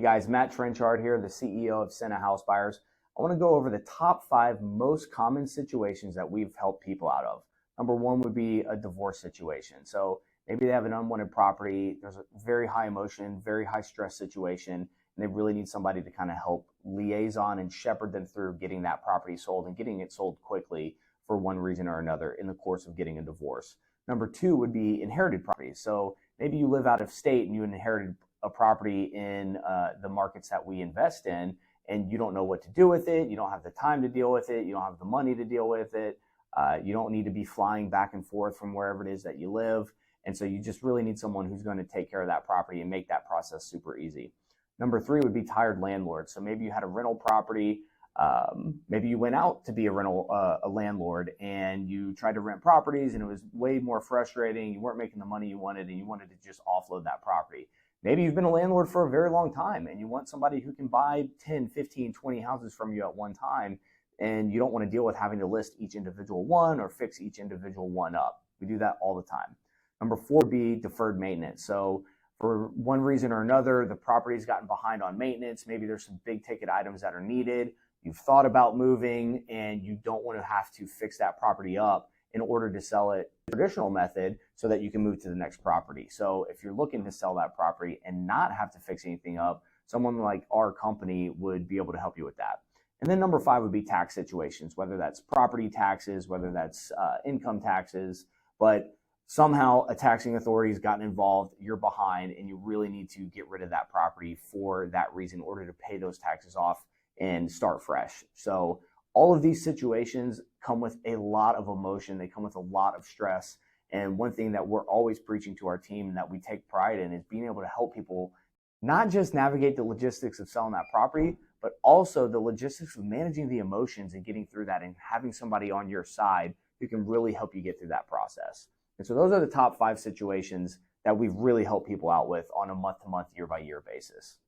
guys, Matt Trenchard here, the CEO of Senna House Buyers. I want to go over the top 5 most common situations that we've helped people out of. Number 1 would be a divorce situation. So maybe they have an unwanted property, there's a very high emotion, very high stress situation, and they really need somebody to kind of help liaison and shepherd them through getting that property sold and getting it sold quickly for one reason or another in the course of getting a divorce. Number 2 would be inherited properties. So maybe you live out of state and you inherited a property in the markets that we invest in, and you don't know what to do with it. You don't have the time to deal with it. You don't have the money to deal with it. You don't need to be flying back and forth from wherever it is that you live. And so you just really need someone who's going to take care of that property and make that process super easy. Number 3 would be tired landlords. So maybe you had a rental property. Maybe you went out to be a landlord, and you tried to rent properties and it was way more frustrating. You weren't making the money you wanted, and you wanted to just offload that property. Maybe you've been a landlord for a very long time and you want somebody who can buy 10, 15, 20 houses from you at one time, and you don't want to deal with having to list each individual one or fix each individual one up. We do that all the time. Number 4 would be deferred maintenance. So for one reason or another, the property's gotten behind on maintenance. Maybe there's some big ticket items that are needed. You've thought about moving and you don't want to have to fix that property up in order to sell it the traditional method so that you can move to the next property. So if you're looking to sell that property and not have to fix anything up, someone like our company would be able to help you with that. And then number 5 would be tax situations, whether that's property taxes, whether that's income taxes, but somehow a taxing authority has gotten involved, you're behind, and you really need to get rid of that property for that reason in order to pay those taxes off and start fresh. So all of these situations come with a lot of emotion. They come with a lot of stress. And one thing that we're always preaching to our team and that we take pride in is being able to help people not just navigate the logistics of selling that property, but also the logistics of managing the emotions and getting through that and having somebody on your side who can really help you get through that process. And so those are the top 5 situations that we've really helped people out with on a month-to-month, year-by-year basis.